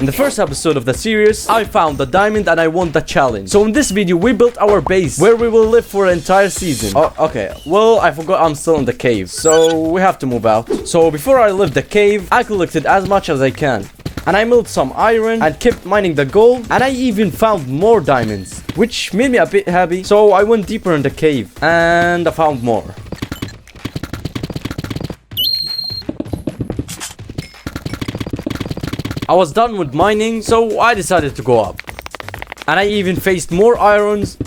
In the first episode of the series, I found the diamond and I won the challenge. So in this video, we built our base where we will live for an entire season. Oh, okay. Well, I forgot I'm still in the cave, so we have to move out. So before I left the cave, I collected as much as I can. And I milled some iron and kept mining the gold, and I even found more diamonds, which made me a bit happy. So I went deeper in the cave and I found more. I was done with mining, so I decided to go up. And I even faced more irons.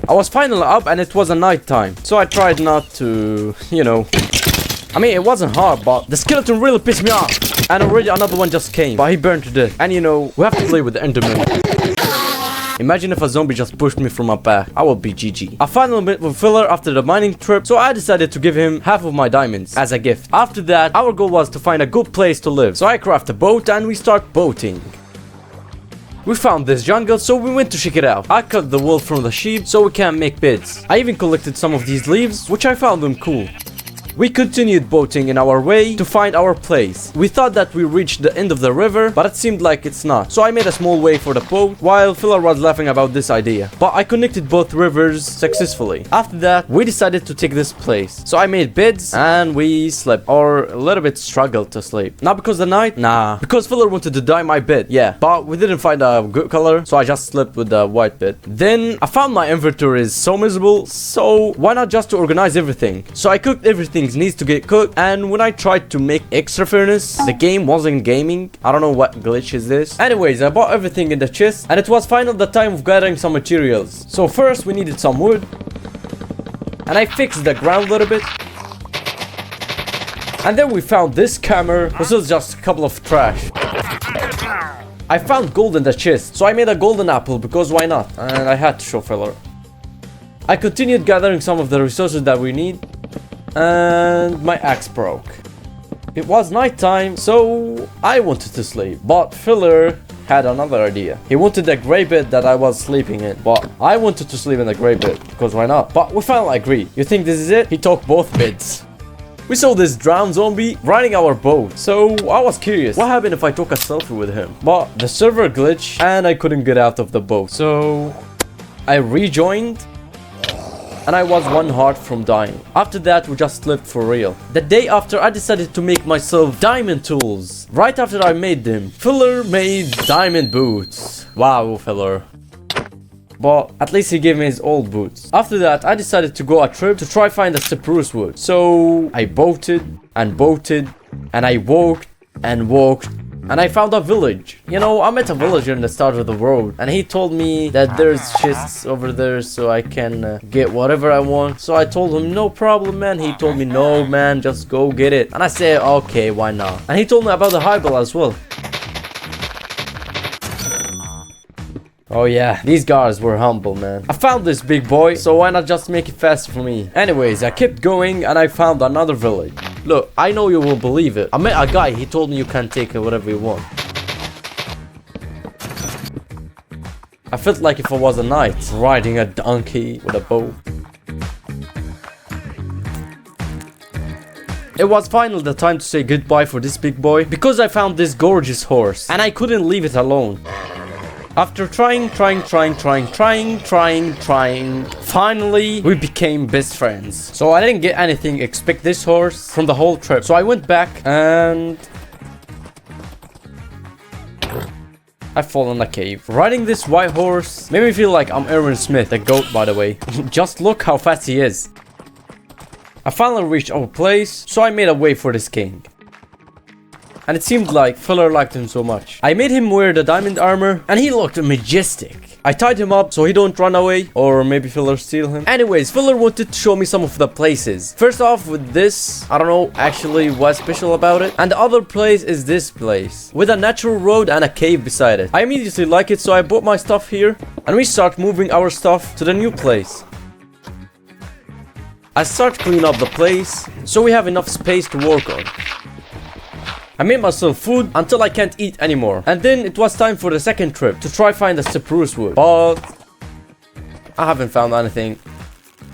I was finally up and it was a night time, so I tried not to, I mean, it wasn't hard, but the skeleton really pissed me off. And already another one just came, but he burned to death. And we have to play with the enderman. Imagine if a zombie just pushed me from my back. I would be GG. I finally met with Filler after the mining trip, so I decided to give him half of my diamonds as a gift. After that, our goal was to find a good place to live. So I craft a boat and we start boating. We found this jungle, so we went to check it out. I cut the wool from the sheep so we can make beds. I even collected some of these leaves, which I found them cool. We continued boating in our way to find our place. We thought that we reached the end of the river, but it seemed like it's not. So I made a small way for the boat while Filler was laughing about this idea. But I connected both rivers successfully. After that, we decided to take this place. So I made beds and we slept, or a little bit struggled to sleep. Not because the night, nah. Because Filler wanted to dye my bed, yeah. But we didn't find a good color, so I just slept with the white bed. Then I found my inventory is so miserable, so why not just to organize everything? So I cooked everything needs to get cooked, and when I tried to make extra furnace, the game wasn't gaming. I don't know what glitch is this. Anyways, I bought everything in the chest, and it was finally the time of gathering some materials. So first we needed some wood, and I fixed the ground a little bit. And then we found this camera, which was just a couple of trash. I found gold in the chest, so I made a golden apple because why not? And I had to show Filler. I continued gathering some of the resources that we need. And my axe broke. It was nighttime, so I wanted to sleep. But Filler had another idea. He wanted the gray bed that I was sleeping in. But I wanted to sleep in the gray bed, because why not? But we finally agreed. You think this is it? He took both beds. We saw this drowned zombie riding our boat. So I was curious, what happened if I took a selfie with him? But the server glitched and I couldn't get out of the boat. So I rejoined. And I was one heart from dying. After that, we just lived for real. The day after, I decided to make myself diamond tools. Right after I made them, Filler made diamond boots. Wow, Filler. But at least he gave me his old boots. After that, I decided to go a trip to try find the spruce wood. So I boated and boated and I walked and walked. And I found a village. I met a villager in the start of the road. And he told me that there's chests over there so I can get whatever I want. So I told him, no problem, man. He told me, no, man, just go get it. And I said, okay, why not? And he told me about the highball as well. Oh yeah, these guys were humble, man. I found this big boy, so why not just make it faster for me? Anyways, I kept going and I found another village. Look, I know you will believe it. I met a guy, he told me you can take whatever you want. I felt like if I was a knight, riding a donkey with a bow. It was finally the time to say goodbye for this big boy, because I found this gorgeous horse, and I couldn't leave it alone. After trying, finally, we became best friends. So I didn't get anything except this horse from the whole trip. So I went back and I fall in a cave. Riding this white horse made me feel like I'm Aaron Smith, the goat, by the way. Just look how fast he is. I finally reached our place, so I made a way for this king. And it seemed like Filler liked him so much. I made him wear the diamond armor and he looked majestic. I tied him up so he don't run away, or maybe Filler steal him. Anyways, Filler wanted to show me some of the places. First off with this, I don't know actually what's special about it. And the other place is this place, with a natural road and a cave beside it. I immediately like it, so I bought my stuff here and we start moving our stuff to the new place. I start cleaning up the place so we have enough space to work on. I made myself food until I can't eat anymore. And then it was time for the second trip to try find the spruce wood. But I haven't found anything.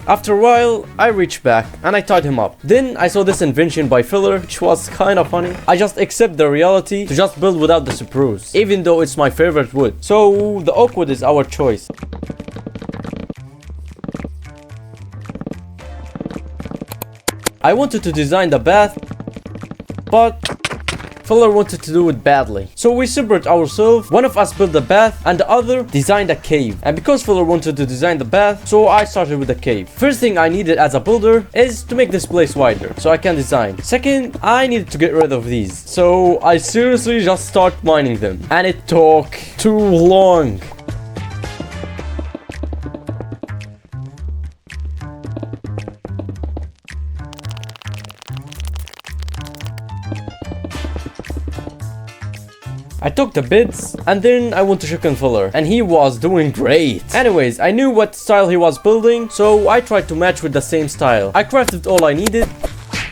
After a while, I reached back and I tied him up. Then I saw this invention by Filler, which was kind of funny. I just accept the reality to just build without the spruce, even though it's my favorite wood. So the oak wood is our choice. I wanted to design the bath, but Filler wanted to do it badly. So we separate ourselves. One of us built the bath and the other designed a cave. And because Filler wanted to design the bath, so I started with the cave. First thing I needed as a builder is to make this place wider so I can design. Second, I needed to get rid of these. So I seriously just start mining them. And it took too long. I took the bids and then I went to check on Filler and he was doing great. Anyways, I knew what style he was building, so I tried to match with the same style. I crafted all I needed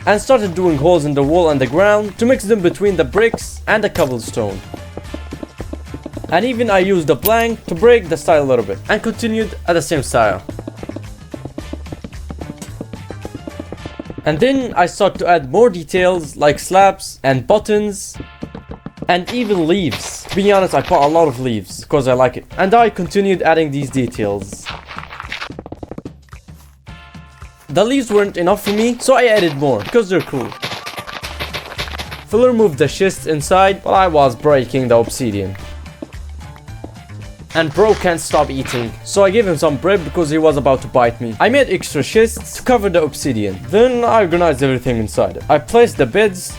and started doing holes in the wall and the ground to mix them between the bricks and the cobblestone. And even I used the plank to break the style a little bit and continued at the same style. And then I started to add more details like slabs and buttons and even leaves. To be honest, I put a lot of leaves because I like it. And I continued adding these details. The leaves weren't enough for me, so I added more because they're cool. Filler moved the chests inside while I was breaking the obsidian. And bro can't stop eating, so I gave him some bread because he was about to bite me. I made extra chests to cover the obsidian. Then I organized everything inside it. I placed the beds.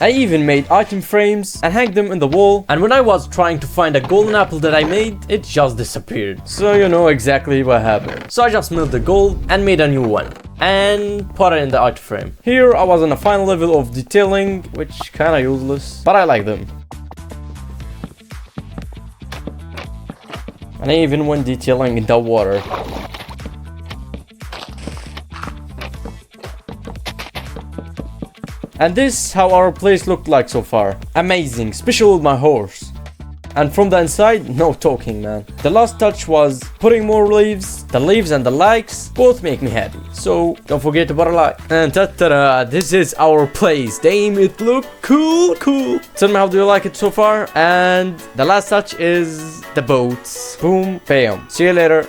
I even made item frames and hanged them in the wall, and when I was trying to find a golden apple that I made, it just disappeared. So you know exactly what happened. So I just milled the gold and made a new one and put it in the item frame. Here I was on a final level of detailing, which kinda useless, but I like them. And I even went detailing in the water. And this is how our place looked like so far. Amazing, especially with my horse. And from the inside, no talking, man. The last touch was putting more leaves. The leaves and the likes both make me happy. So don't forget to put a like. And ta-ta-da, this is our place. Damn, it look cool. Tell me, how do you like it so far? And the last touch is the boats. Boom, bam. See you later.